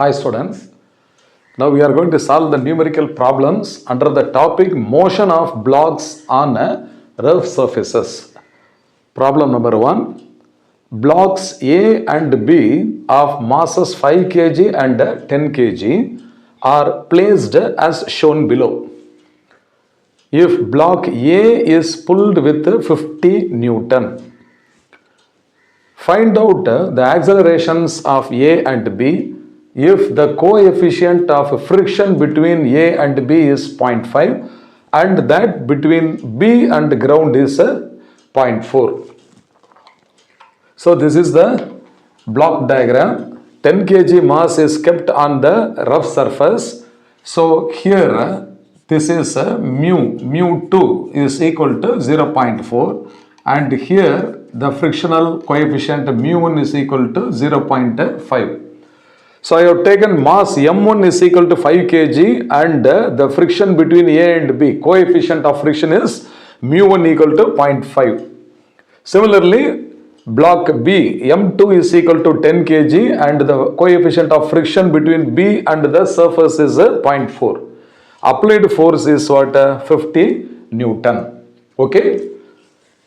Hi students, now we are going to solve the numerical problems under the topic motion of blocks on rough surfaces. Problem number 1. Blocks A and B of masses 5 kg and 10 kg are placed as shown below. If block A is pulled with 50 Newton, find out the accelerations of A and B if the coefficient of friction between A and B is 0.5 and that between B and ground is 0.4. So this is the block diagram. 10 kg mass is kept on the rough surface. So here this is mu2 is equal to 0.4 and here the frictional coefficient mu1 is equal to 0.5. So I have taken mass m1 is equal to 5 kg and the friction between A and B, coefficient of friction is mu1 equal to 0.5. Similarly, block B, m2 is equal to 10 kg and the coefficient of friction between B and the surface is 0.4. Applied force is what? 50 Newton. Okay.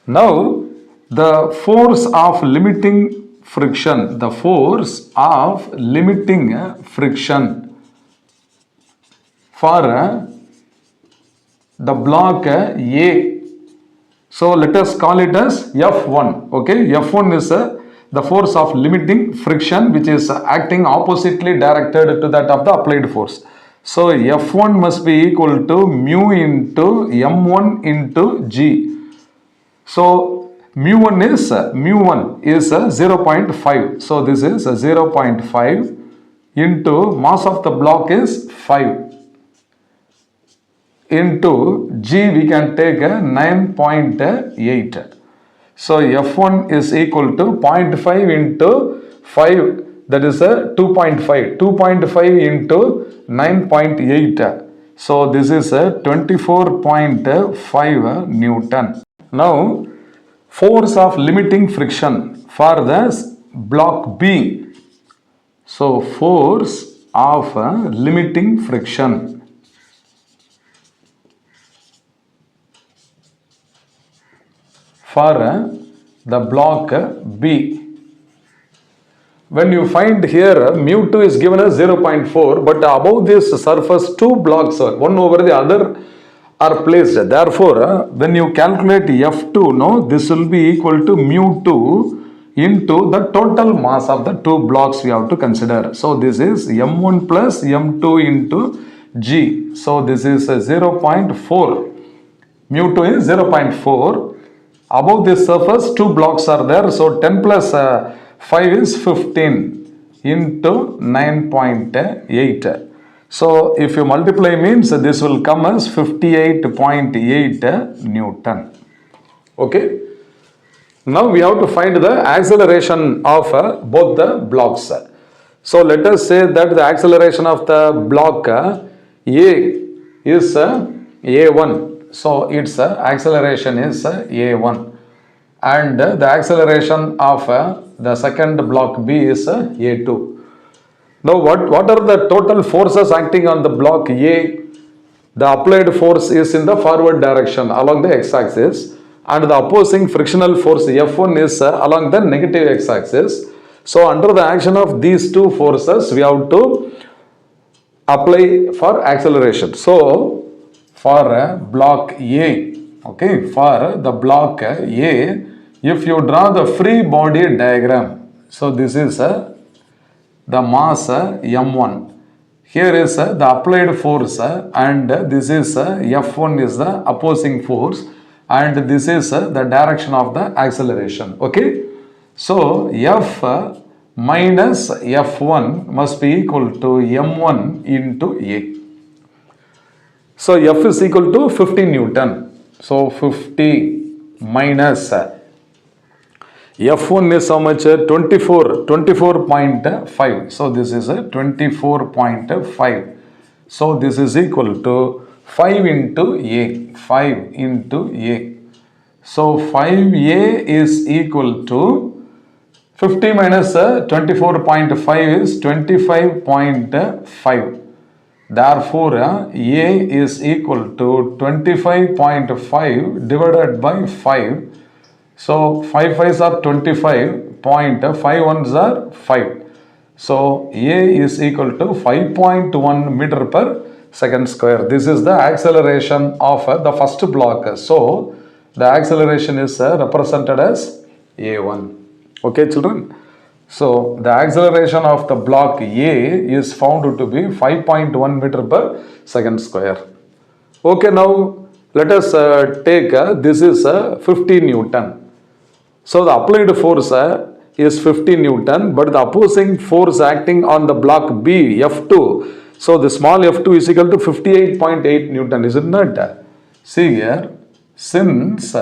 Now, the force of limiting friction, the force of limiting friction for the block A. So let us call it as F1. Okay, F1 is the force of limiting friction which is acting oppositely directed to that of the applied force. So F1 must be equal to mu into M1 into G. So mu1 is 0.5. So this is 0.5 into mass of the block is 5 into G we can take 9.8. So F1 is equal to 0.5 into 5, that is 2.5. 2.5 into 9.8. So this is 24.5 Newton. Now force of limiting friction for the block B. So force of limiting friction for the block B. When you find here mu2 is given as 0.4, but above this surface two blocks, one over the other, are placed. Therefore, when you calculate F2, this will be equal to mu2 into the total mass of the two blocks we have to consider. So this is M1 plus M2 into G. So this is 0.4. Mu2 is 0.4. Above this surface, two blocks are there. So 10 plus 5 is 15 into 9.8. So if you multiply means this will come as 58.8 Newton. Okay. Now we have to find the acceleration of both the blocks. So let us say that the acceleration of the block A is A1. So its acceleration is A1. And the acceleration of the second block B is A2. Now what are the total forces acting on the block A? The applied force is in the forward direction along the x-axis and the opposing frictional force F1 is along the negative x-axis. So under the action of these two forces we have to apply for acceleration. So for block A, okay, for the block A, if you draw the free body diagram, so this is the mass M1. Here is the applied force and this is F1 is the opposing force and this is the direction of the acceleration. Okay. So F minus F1 must be equal to M1 into A. So F is equal to 50 Newton. So 50 minus F1 is how much? 24.5. So this is a 24.5. So this is equal to 5 into A. 5 into A. So 5A is equal to 50 minus 24.5 is 25.5. Therefore, A is equal to 25.5 divided by 5. So, 5 5s are 25, 5 ones are 5. So, A is equal to 5.1 meter per second square. This is the acceleration of the first block. So, the acceleration is represented as A1. Okay, children? So, the acceleration of the block A is found to be 5.1 meter per second square. Okay, now let us take this is 50 Newton. So, the applied force is 50 Newton, but the opposing force acting on the block B, F2, so the small F2 is equal to 58.8 Newton, isn't it? See here, since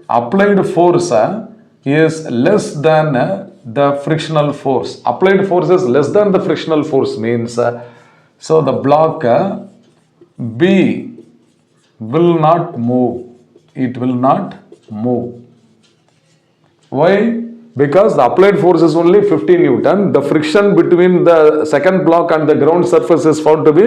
applied force is less than the frictional force. Applied force is less than the frictional force means, so the block B will not move. It will not move. Why? Because the applied force is only 50 Newton. The friction between the second block and the ground surface is found to be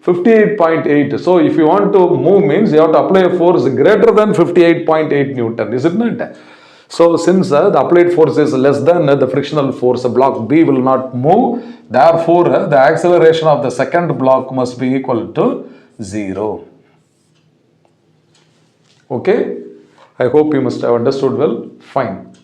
58.8. So if you want to move means you have to apply a force greater than 58.8 Newton, isn't it? So since the applied force is less than the frictional force, block B will not move. Therefore, the acceleration of the second block must be equal to 0. Okay? I hope you must have understood well. Fine.